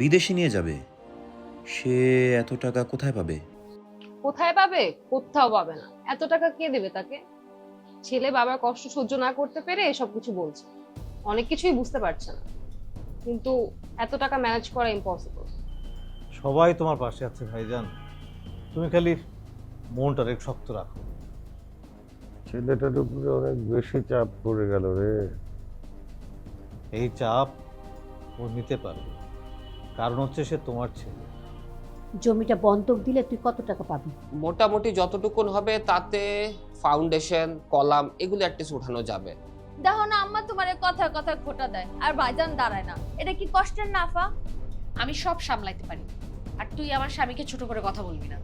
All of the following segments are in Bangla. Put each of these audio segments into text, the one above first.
বিদেশে নিয়ে যাবে। সে এত টাকা কোথায় পাবে? কোথায় পাবে? কোথাও পাবে না। এত টাকা কে দেবে তাকে? ছেলে বাবার কষ্ট সহ্য না করতে পেরে এসব কিছু বলছে। অনেক কিছুই বুঝতে পারছে না, কিন্তু এত টাকা ম্যানেজ করা ইম্পসিবল। সবাই তোমার পাশে আছে ভাইজান, তুমি খালি মনটা রেখ শক্ত রাখো। ছেলেটার উপরে অনেক বেশি চাপ পড়ে গেল রে। এই চাপ ও নিতে পারবে, কারণ হচ্ছে সে তোমার ছেলে। জমিটা বন্ধক দিলে তুই কত টাকা পাবি? মোটামুটি যতটুকুন হবে তাতে ফাউন্ডেশন কলাম এগুলো অ্যাটলিস্ট উঠানো যাবে। দেখো না আম্মা তোমার কথা কথা খোটা দেয় আর ভাইজান দাঁড়ায় না, এটা কি কষ্টের না আফা? আমি সব সামলাইতে পারি, আর তুই আমার স্বামীকে ছোট করে কথা বলবি না।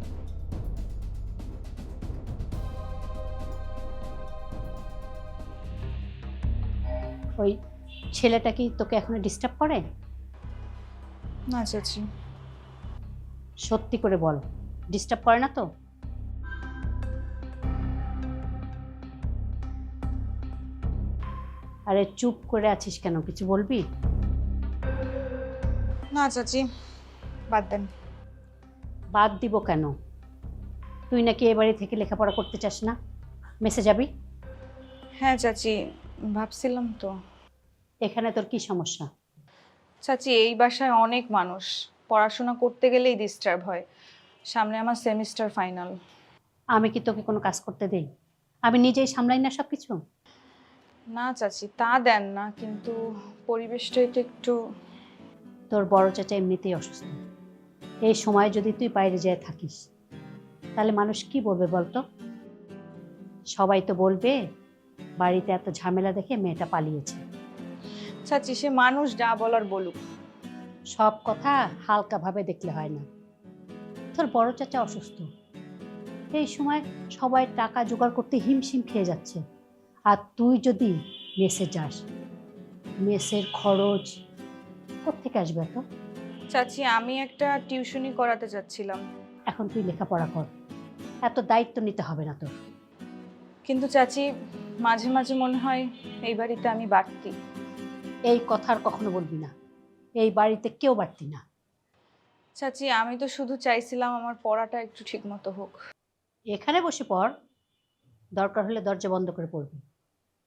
ওই ছেলেটা কি তোকে এখনো ডিস্টার্ব করে? না চাচি। সত্যি করে বল, ডিস্টার্ব করে না তো? আরে চুপ করে আছিস কেন, কিছু বলবি? না চাচি, বাদ দেন। বাদ দিব কেন? তুই নাকি এ বাড়ি থেকে লেখাপড়া করতে চাস না? মেসে যাবি? হ্যাঁ চাচি, ভাবছিলাম তো। এখানে তোর কি সমস্যা? চাচি এই বাসায় অনেক মানুষ, পড়াশোনা করতে গেলেই ডিস্টার্ব হয়। সামনে আমার সেমিস্টার ফাইনাল। আমি কি তোকে কোনো কাজ করতে দেই? আমি নিজেই সামলাই না সব কিছু? না চাচি, তা দেন না, কিন্তু পরিবেশটাই তো একটু। তোর বড় চাচা এমনিতেই অসুস্থ। এই সময় যদি তুই বাইরে যেয়ে থাকিস তাহলে মানুষ কি বলবে বলতো? সবাই তো বলবে বাড়িতে এত ঝামেলা দেখে মেয়েটা পালিয়েছে। চাচি সে মানুষ যা বলার বলুক। সব কথা হালকাভাবে দেখলে হয় না। তোর বড় চাচা অসুস্থ, এই সময় সবাই টাকা জোগাড় করতে হিমশিম খেয়ে যাচ্ছে, আর তুই যদি মেসে যাস, মেসের খরচ কোত্থেকে আসবে এত? চাচি আমি একটা টিউশনি করাতে চাচ্ছিলাম। এখন তুই লেখাপড়া কর, এত দায়িত্ব নিতে হবে না তোর। কিন্তু চাচি মাঝে মাঝে মনে হয় এই বাড়িতে আমি বাড়তি। এই কথা আর কখনো বলবি না, এই বাড়িতে কেউ বাড়তি না। চাচি আমি তো শুধু চাইছিলাম আমার পড়াটা একটু ঠিক মতো হোক। এখানে বসে পড়, দরকার হলে দরজা বন্ধ করে পড়বি।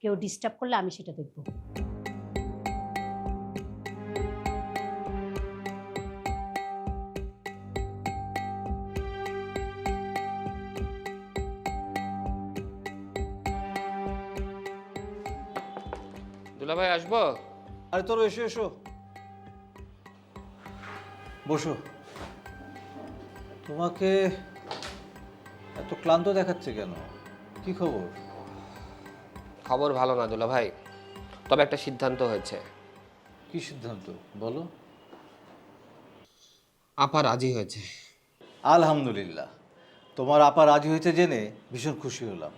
কেউ ডিস্টার্ব করলে আমি সেটা দেখব। দুলা ভাই আসবো? আরে তোর এসো এসো, বসো। তোমাকে এত ক্লান্ত দেখাচ্ছে কেন? কি খবর? খবর ভালো না দুলা ভাই, তবে একটা সিদ্ধান্ত হয়েছে। কি সিদ্ধান্ত বলো? আপা রাজি হয়েছে। আলহামদুলিল্লাহ, তোমার আপা রাজি হয়েছে জেনে ভীষণ খুশি হলাম।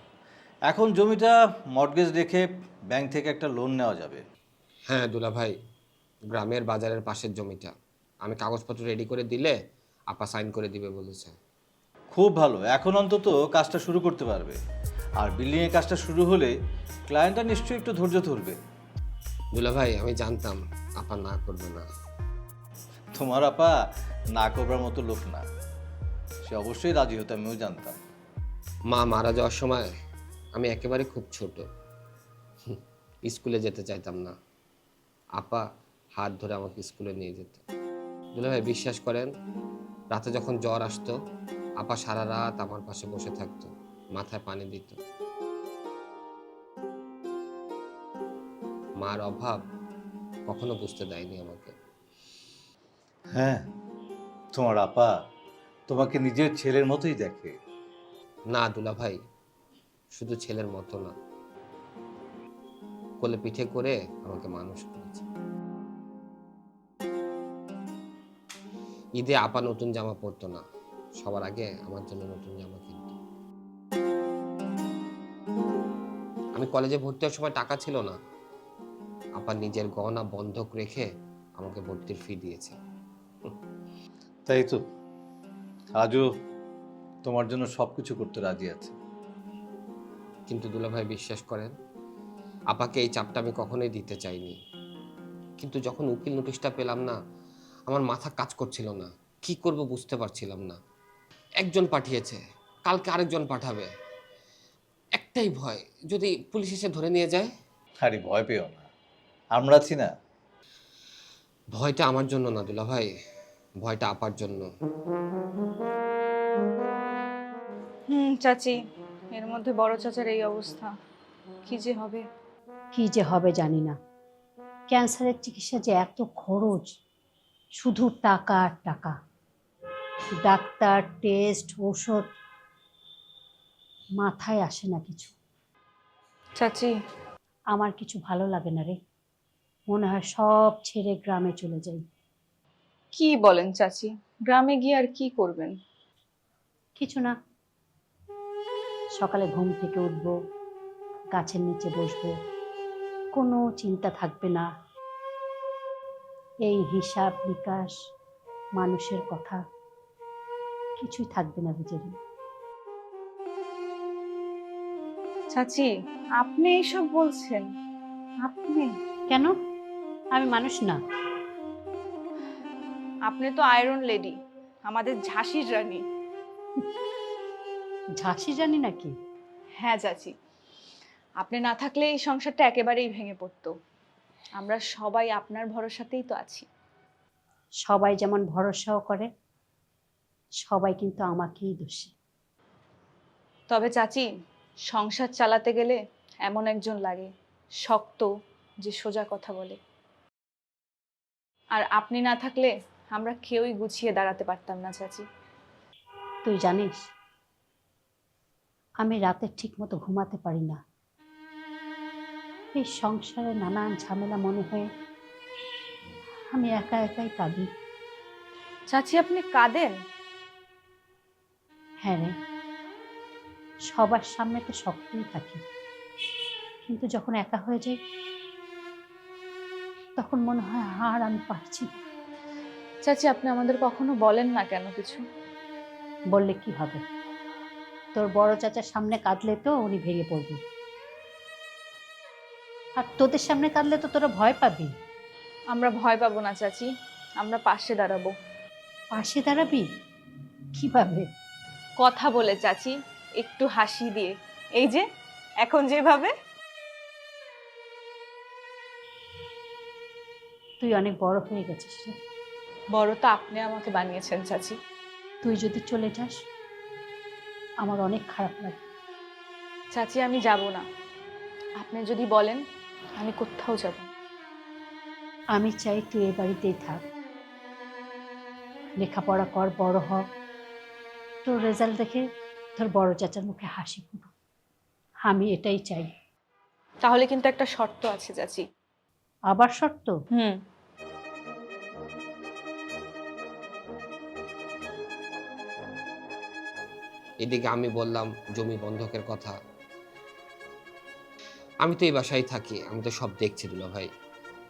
এখন জমিটা মর্টগেজ রেখে ব্যাংক থেকে একটা লোন নেওয়া যাবে। হ্যাঁ দুলা ভাই, গ্রামের বাজারের পাশের জমিটা আমি কাগজপত্র রেডি করে দিলে আপা সাইন করে দিবে বলেছে। খুব ভালো, এখন অন্তত কাজটা শুরু করতে পারবে। আর বিল্ডিংয়ের কাজটা শুরু হলে ক্লায়েন্টটা নিশ্চয়ই একটু ধৈর্য ধরবে। দুলা ভাই আমি জানতাম আপা না করবে না। তোমার আপা না করবার মতো লোক না, সে অবশ্যই রাজি হতো, আমিও জানতাম। মা মারা যাওয়ার সময় আমি একেবারে খুব ছোট, স্কুলে যেতে চাইতাম না। আপা হাত ধরে আমাকে স্কুলে নিয়ে যেত। দুলা ভাই বিশ্বাস করেন, রাতে যখন জ্বর আসতো আপা সারা রাত আমার পাশে বসে থাকতো, মাথায় পানি দিত। মার অভাব কখনো বুঝতে দেয়নি আমাকে। হ্যাঁ, তোমার আপা তোমাকে নিজের ছেলের মতোই দেখে। না দুলা ভাই, শুধু ছেলের মতো না, কোলে পিঠে করে আমাকে মানুষ করেছে। ঈদে আপা নতুন জামা পরতো না, সবার আগে আমার জন্য নতুন জামা কিনত। আমি কলেজে ভর্তি হওয়ার সময় টাকা ছিল না, আপা নিজের গহনা বন্ধক রেখে আমাকে ভর্তির ফি দিয়েছে। তাই তো, আজও তোমার জন্য সবকিছু করতে রাজি আছে। কিন্তু দুলা ভাই বিশ্বাস করেন, আপাকে এই চাপটা আমি কখনোই দিতে চাইনি। কিন্তু যখন উকিল নোটিশটা পেলাম না, আমার মাথা কাজ করছিল না, কি করব বুঝতে পারছিলাম না। একজন পাঠিয়েছে, কালকে আরেকজন পাঠাবে। একটাই ভয়, যদি পুলিশ এসে ধরে নিয়ে যায়। আরে ভয় পেও না, আমরা আছি না। ভয়টা আমার জন্য না দুলা ভাই, ভয়টা আপার জন্য। চাচি, এর মধ্যে বড় চাচার এই অবস্থা, কি যে হবে। কি যে হবে জানি না। ক্যান্সারের চিকিৎসা যে এত খরচ, শুধু টাকা আর টাকা। ডাক্তার, টেস্ট, ওষুধ, মাথায় আসে না কিছু। চাচি, আমার কিছু ভালো লাগে না রে, মনে হয় সব ছেড়ে গ্রামে চলে যাই। কি বলেন চাচি? গ্রামে গিয়ে আর কি করবেন? কিছু না, সকালে ঘুম থেকে উঠবো, গাছের নিচে বসবো, কোনো চিন্তা থাকবে না। এই হিসাব নিকাশ, মানুষের কথা কিছুই থাকবে না নিজের। চাচি, আপনি এইসব বলছেন? আপনি? কেন? আমি মানুষ না? আপনি তো আয়রন লেডি, আমাদের ঝাঁসির রানী। ঝাঁসি জানি নাকি? হ্যাঁ চাচি, আপনি না থাকলে এই সংসারটা একেবারেই ভেঙে পড়তো। আমরা সবাই আপনার ভরসাতেই তো আছি। সবাই যেমন ভরসাও করে, সবাই কিন্তু আমাকেই দোষী। তবে চাচি, সংসার চালাতে গেলে এমন একজন লাগে, শক্ত, যে সোজা কথা বলে। আর আপনি না থাকলে আমরা কেউই গুছিয়ে দাঁড়াতে পারতাম না চাচি। তুই জানিস, আমি রাতে ঠিক মতো ঘুমাতে পারি না। এই সংসারে নানান ঝামেলা মনে হয়ে আমি একা একাই কাঁদি। চাচি, আপনি কাঁদেন? হ্যাঁ রে, সবার সামনে তো শক্তই থাকি, কিন্তু যখন একা হয়ে যাই তখন মনে হয় আর আমি পারছি না। চাচি, আপনি আমাদের কখনো বলেন না কেন কিছু? বললে কি হবে? তোর বড় চাচার সামনে কাঁদলে তো উনি ভেঙে পড়বে, আর তোদের সামনে কাঁদলে তো তোরা ভয় পাবি। আমরা ভয় পাবো না চাচি, আমরা পাশে দাঁড়াবো। পাশে দাঁড়াবি কিভাবে? কথা বলে চাচি, একটু হাসি দিয়ে, এই যে এখন যেভাবে। তুই অনেক বড় হয়ে গেছিস রে। বড় তো আপনি আমাকে বানিয়েছেন চাচি। তুই যদি চলে যাস আমার অনেক খারাপ লাগে। চাচি, আমি যাব না, আপনি যদি বলেন আমি কোথাও যাব না। আমি চাই তুই এই বাড়িতেই থাক, লেখাপড়া কর, বড় হ, তোর রেজাল্ট দেখে তোর বড় চাচার মুখে হাসি ফুটুক, আমি এটাই চাই। তাহলে কিন্তু একটা শর্ত আছে চাচি। আবার শর্ত? এদিকে আমি বললাম জমি বন্ধকের কথা। আমি তো এই বাসায় থাকি, আমি তো সব দেখছি দুলা ভাই।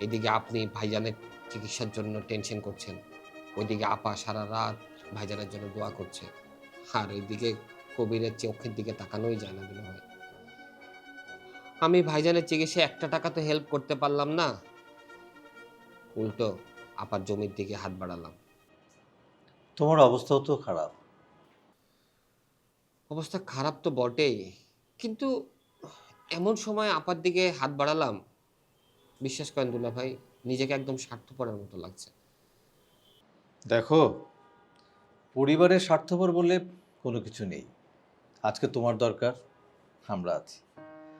এদিকে আপনি ভাইজানের চিকিৎসার জন্য টেনশন করছেন, ওইদিকে আপা সারা রাত ভাইজানের জন্য দোয়া করছে, আর ওইদিকে কবিরের চোখের দিকে তাকানোই যায় না দুলা ভাই। আমি ভাইজানের চিকিৎসায় একটা টাকা তো হেল্প করতে পারলাম না, উল্টো আপার জমির দিকে হাত বাড়ালাম। তোমার অবস্থাও তো খারাপ। অবস্থা খারাপ তো বটেই, কিন্তু এমন সময় আপার দিকে হাত বাড়ালাম, বিশ্বাস করেন দুলা ভাই, নিজেকে একদম স্বার্থপরের মতো লাগছে। দেখো, পরিবারের স্বার্থপর বলে কোনো কিছু নেই। আজকে তোমার দরকার, আমরা আছি।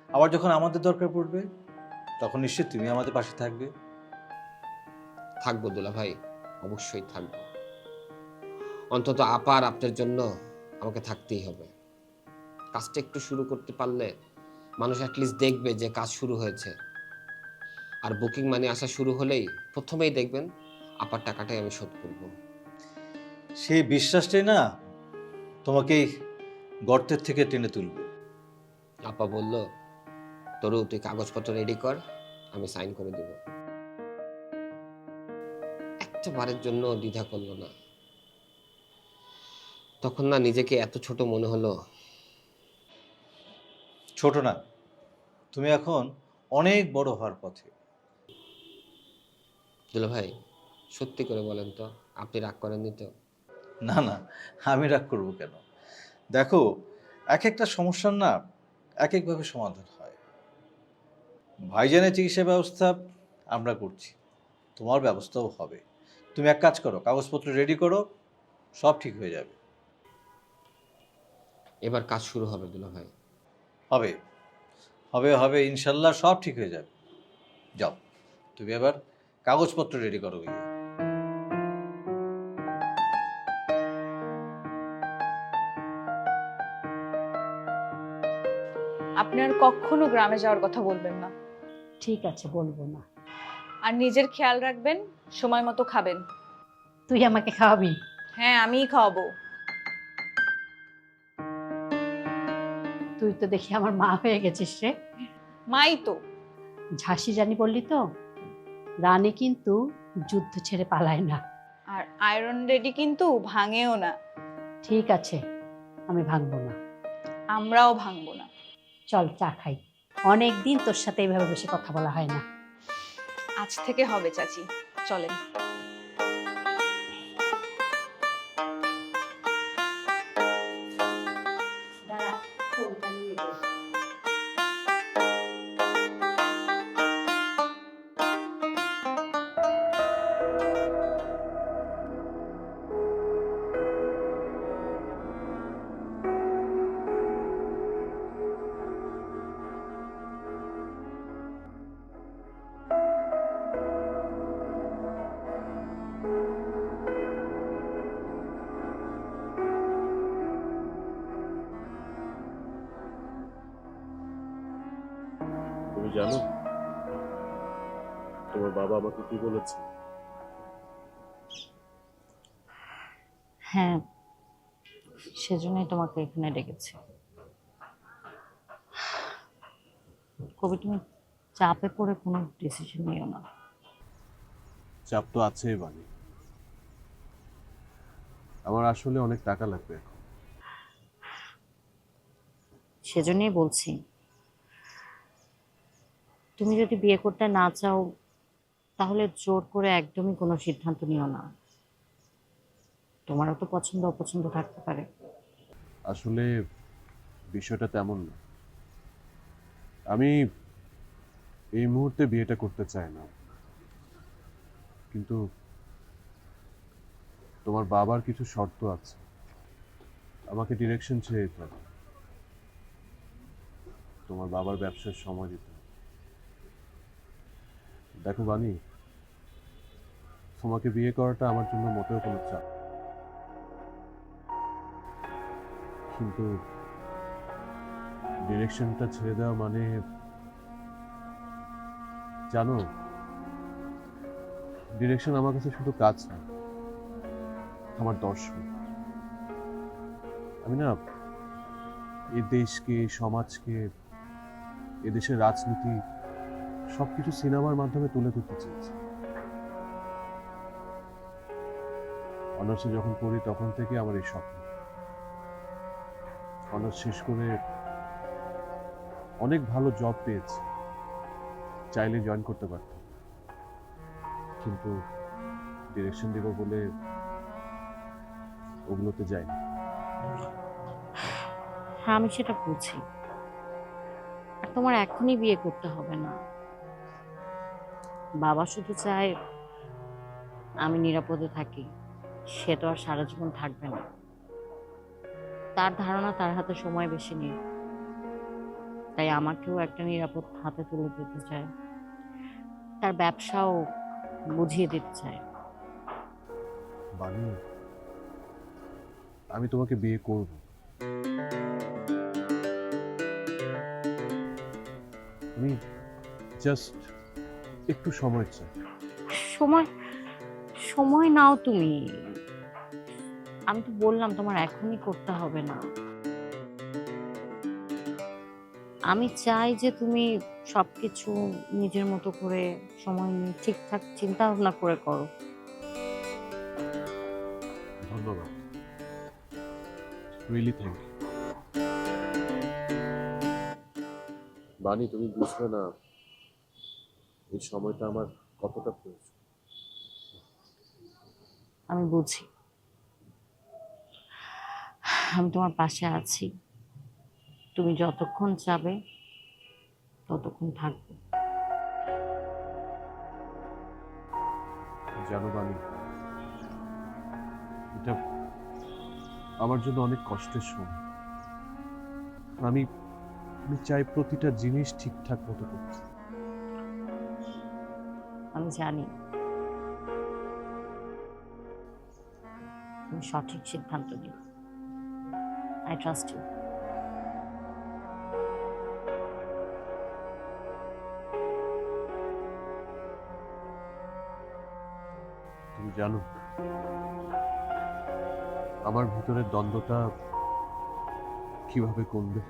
আবার যখন আমাদের দরকার পড়বে তখন নিশ্চয়ই তুমি আমাদের পাশে থাকবে। থাকবো দুলা ভাই, অবশ্যই থাকবো। অন্তত আপার আপনার জন্য আমাকে থাকতেই হবে। কাজটা একটু শুরু করতে পারলে মানুষ অ্যাটলিস্ট দেখবে যে কাজ শুরু হয়েছে। আর বুকিং মানি আসা শুরু হলেই প্রথমেই দেখবেন আপার টাকাটাই আমি শোধ করব। সেই বিশ্বাসটাই না তোমাকে এই গর্তের থেকে টেনে তুলবে। আপা বলল, তরু তুই কাগজপত্র রেডি কর, আমি সাইন করে দেব। একটা বারের জন্য দ্বিধা করলো না। তখন না নিজেকে এত ছোট মনে হলো। ছোট না, তুমি এখন অনেক বড় হওয়ার পথে। দুলা ভাই, সত্যি করে বলেন তো, আপনি রাগ করেননি তো? না না, আমি রাগ করব কেন? দেখো, এক একটা সমস্যার না এক একভাবে সমাধান হয়। ভাইজানের চিকিৎসা ব্যবস্থা আমরা করছি, তোমার ব্যবস্থাও হবে। তুমি এক কাজ করো, কাগজপত্র রেডি করো, সব ঠিক হয়ে যাবে। এবার কাজ শুরু হবে দুলাভাই। হবে হবে হবে ইনশাল্লাহ সব ঠিক হয়ে যাবে। যাও, তুমি এবার কাগজপত্র রেডি করো গিয়ে। আপনি আর কখনো গ্রামে যাওয়ার কথা বলবেন না। ঠিক আছে, বলবো না। আর নিজের খেয়াল রাখবেন, সময় মতো খাবেন। তুই আমাকে খাওয়াবি? হ্যাঁ, আমিই খাওয়াবো। তুই তো দেখি আমার মা হয়ে গেছিস রে। মাই তো। ঝাঁসি রানী বললি তো, রানী কিন্তু যুদ্ধ ছেড়ে পালায় না। আর আয়রন রেডি কিন্তু ভাঙেও না। ঠিক আছে, আমি ভাঙবো না। আমরাও ভাঙবো না। চল চা খাই, অনেক দিন তোর সাথে এইভাবে বসে কথা বলা হয় না। আজ থেকে হবে চাচি, চলেন। তুমি জানো তোমার বাবা আমাকে কি বলেছে? হ্যাঁ, সেজন্যই তোমাকে এখানে ডেকেছি। কবি, তুমি চাপে পড়ে কোনো ডিসিশন নিও না। চাপ তো আছেই বানি। আমার আসলে অনেক টাকা লাগবে এখন। সেজন্যই বলছি, তুমি যদি বিয়ে করতে না চাও তাহলে জোর করে একদমই কোনো সিদ্ধান্ত নিও না। তোমারও তো পছন্দ অপছন্দ থাকতে পারে। আসলে বিষয়টা তেমন না। আমি এই মুহূর্তে বিয়েটা করতে চাই না, কিন্তু তোমার বাবার কিছু শর্ত আছে। আমাকে ডিরেকশন ছেড়ে দিতে হবে, তোমার বাবার ব্যবসার সময় দিতে হবে। দেখো বানি, তোমাকে বিয়ে করাটা আমার জন্য মোটেও কোনো চাপ, কিন্তু ডিরেকশনটা ছেড়ে দেওয়া মানে, জানো, ডিরেকশন আমার কাছে শুধু কাজ না, আমার দর্শন। আমি না এই দেশকে, সমাজকে, এদেশের রাজনীতি সবকিছু সিনেমার মাধ্যমে তুলে ধরতে চেয়েছি। অনার্সে যখন পড়ি তখন থেকে আমার এই স্বপ্ন। অনার্স শেষ করে অনেক ভালো জব পেয়েছি, চাইলে জয়েন করতে পারতাম, কিন্তু ডিরেকশন দেব বলে ওগুলোতে যাইনি। হ্যাঁ, আমি সেটা বুঝি। আর তোমার এখনই বিয়ে করতে হবে না। বাবা শুধু চায় আমি নিরাপদে থাকি, সে তো আর সারা জীবন থাকবে না। তার ধারণা তার হাতে সময় বেশি নেই, তাই আমাকেও একটা নিরাপদ হাতে তুলে দিতে চায়, তার ব্যবসাও বুঝিয়ে দিতে চায়। বানি, আমি তোমাকে বিয়ে করব, আমি জাস্ট একটু সময় চাই। সময় সময় নাও তুমি। আমি তো বললাম তোমার এখনই করতে হবে না। আমি চাই যে তুমি সবকিছু নিজের মতো করে সময় নিয়ে ঠিকঠাক চিন্তা ভাবনা করে করো। ধন্যবাদ, রিয়েলি থ্যাংক ইউ। বানি, তুমি বুঝবে না এই সময়টা আমার কতটা প্রয়োজন। আমি বুঝি, আমি তোমার পাশে আছি। তুমি যতক্ষণ চাবে ততক্ষণ থাকবো। জানো বানি, এটা আমার জন্য অনেক কষ্টের সময়। আমি আমি চাই প্রতিটা জিনিস ঠিকঠাক মতো করতে। আমি জানি তুমি সঠিক সিদ্ধান্ত নিও। I trust you. তুমি জানো, আমার ভিতরের দ্বন্দ্বটা কিভাবে কমবে।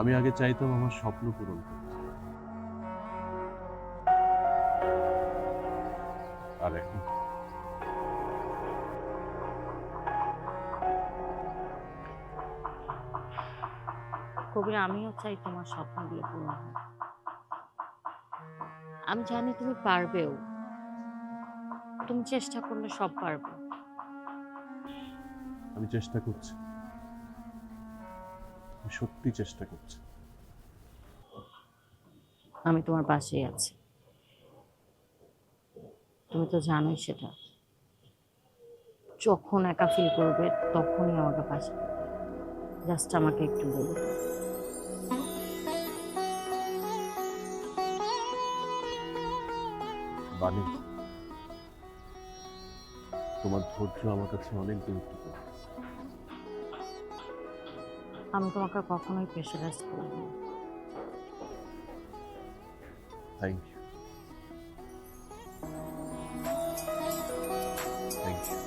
আমি আগে চাইতাম আমার স্বপ্ন পূরণ করতে, আর এখন কবির, আমিও চাই তোমার স্বপ্নগুলো পূরণ হোক। আমি জানি তুমি পারবেও। তুমি চেষ্টা করলে সব পারবে। আমি চেষ্টা করছি, আমি সত্যি চেষ্টা করছি। আমি তোমার পাশেই আছি, তুমি তো জানোই সেটা। যখন একা ফিল করবে তখনই আমাকে পাশে জাস্ট আমাকে একটু বলো। বানি, তোমার ধৈর্য আমার কাছে অনেক গুরুত্বপূর্ণ। আমি তোমাকে কখনোই প্রেশারাইজ করব না। Thank you, thank you.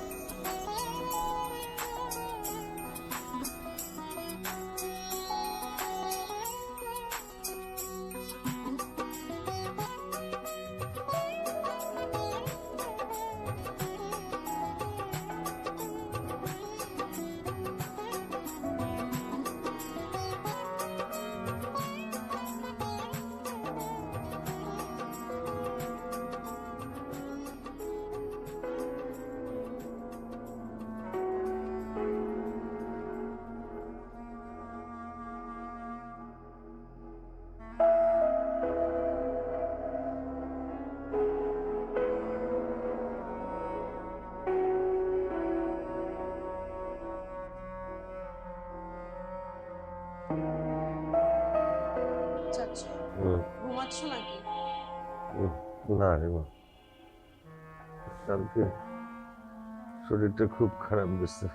চাচ্ছু, ঘুমাচ্ছ নাকি? না রে মা, কালকে শরীরটা খুব খারাপ গেছে।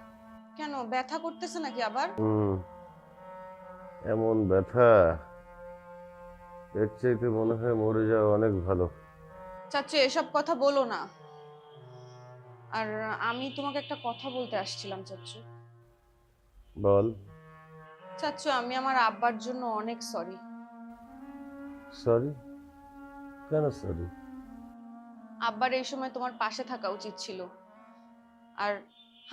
কেন, ব্যথা করতেছে নাকি আবার? এমন ব্যথা, এর চাইতে মনে হয় মরে যাওয়া অনেক ভালো। চাচ্ছু, এসব কথা বলো না। আর আমি তোমাকে একটা কথা বলতে আসছিলাম চাচ্ছু। বল। চাচ্ছু, আমি আমার আব্বার জন্য অনেক সরি। সরি? কেন সরি? আব্বার এই সময় তোমার পাশে থাকা উচিত ছিল। আর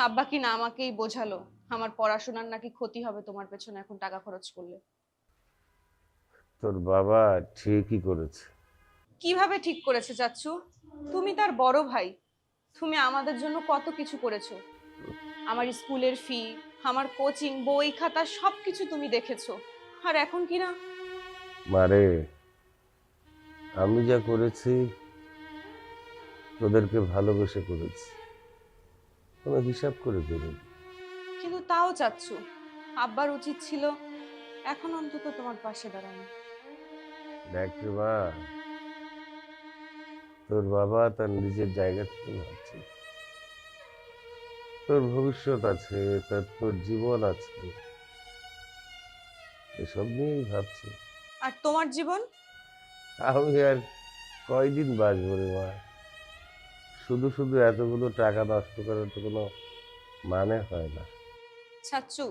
আব্বা কি না আমাকেই বোঝালো আমার পড়াশোনার নাকি ক্ষতি হবে তোমার পেছনে এখন টাকা খরচ করলে। তোর বাবা ঠিকই করেছে। কিভাবে ঠিক করেছে চাচ্ছু? তুমি তার বড় ভাই, তুমি আমাদের জন্য কত কিছু করেছো। আমার স্কুলের ফি, আমার কোচিং, বই খাতা সবকিছু তুমি দেখেছো। আর এখন কি না? মারে, আমি যা করেছি তোদেরকে ভালোবেসে করেছি, কোনো হিসাব করে করিনি। কিন্তু তাও চাচ্ছু, আব্বার উচিত ছিল এখন অন্তত তোমার পাশে দাঁড়ানো। দেখ রে মা, তোর বাবা তার নিজের জায়গা থেকে ভাবছে। তোর ভবিষ্যৎ আছে, তোর জীবন আছে, এসব নিয়েই ভাবছে। আর তোমার জীবন? আমি আর কয়দিন বাঁচবো রে মা? শুধু শুধু এতগুলো টাকা নষ্ট করার তো কোনো মানে হয় না। চাচ্ছু,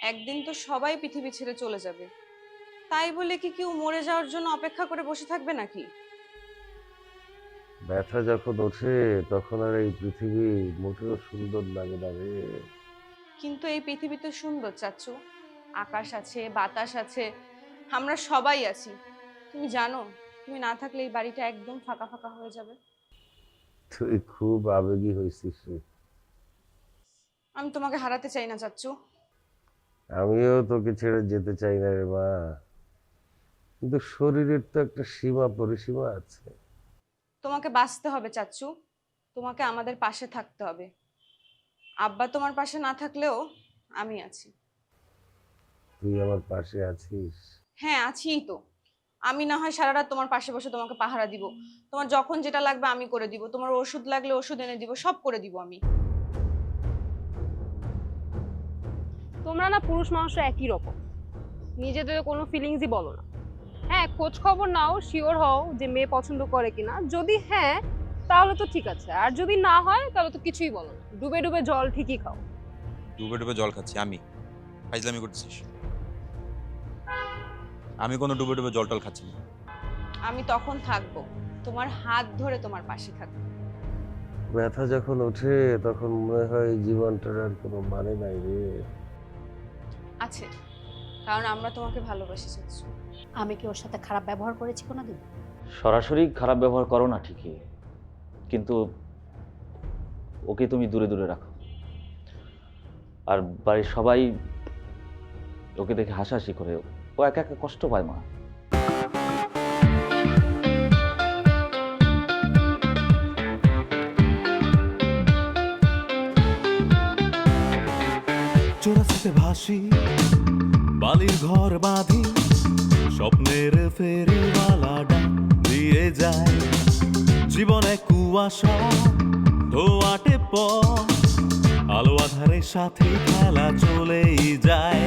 একদিন তো সবাই পৃথিবী ছেড়ে চলে যাবে, তাই বলে কি কেউ মরে যাওয়ার জন্য অপেক্ষা করে বসে থাকবে নাকি? ব্যথা যখন ওঠে তখন আর এই পৃথিবী মোটেও সুন্দর লাগে না রে। কিন্তু এই পৃথিবী তো সুন্দর চাচ্ছু, আকাশ আছে, বাতাস আছে, আমরা সবাই আছি। তুমি জানো, তুমি না থাকলে এই বাড়িটা একদম ফাঁকা ফাঁকা হয়ে যাবে। তুই খুব আবেগী হয়েছিস রে। আমি তোমাকে হারাতে চাই না চাচ্চু। আমিও তোকে ছেড়ে যেতে চাই না রে মা, কিন্তু শরীরের তো একটা সীমা পরিসীমা আছে। তোমাকে বাঁচতে হবে চাচ্চু, তোমাকে আমাদের পাশে থাকতে হবে। আব্বা তোমার পাশে না থাকলেও আমি আছি। তুই আমার পাশে আছিস? হ্যাঁ আছিই তো। আমি না হয় সারা রাত তোমার পাশে বসে তোমাকে পাহারা দিব, তোমার যখন যেটা লাগবে আমি করে দিব, তোমার ওষুধ লাগলে ওষুধ এনে দিব, সব করে দিব আমি। তোমরা না পুরুষ মানুষরা একই রকম, নিজেদের কোনো ফিলিংসই বলো না। হ্যাঁ, খোঁজ খবর নাও, শিওর হও যে মেয়ে পছন্দ করে কিনা। যদি হ্যাঁ, তাহলে তো ঠিক আছে, আর যদি না হয় তাহলে তো কিছুই বলো না, ডুবে ডুবে জল ঠিকই খাও। ডুবে ডুবে জল খাচ্ছি আমি? ফাইজলামি করতেছিস? আমি কোনো ডুবে ডুবে জল টল খাচ্ছি না। আমি তখন থাকবো, তোমার হাত ধরে তোমার পাশে থাকবো। ব্যথা যখন ওঠে তখন মনে হয় এই জীবনটার আর কোনো মানে নাই রে। আছে, কারণ আমরা তোমাকে ভালোবাসি চাচ্চু। আমি কি ওর সাথে খারাপ ব্যবহার করেছি কোনোদিন? সরাসরি খারাপ ব্যবহার করো না ঠিকই, কিন্তু ওকে তুমি দূরে দূরে রাখো। আর বাড়ির সবাই ওকে দেখে হাসাহাসি করে, ও একা একা কষ্ট পায় মা। চোরাস্তে ভাসি, বালির ঘর বাঁধি, স্বপ্নের ফেরিওয়ালাটা দিয়ে যায়। জীবনে কুয়াশা ধোয়াটে পথ, আলো আধারের সাথে খেলা চলেই যায়।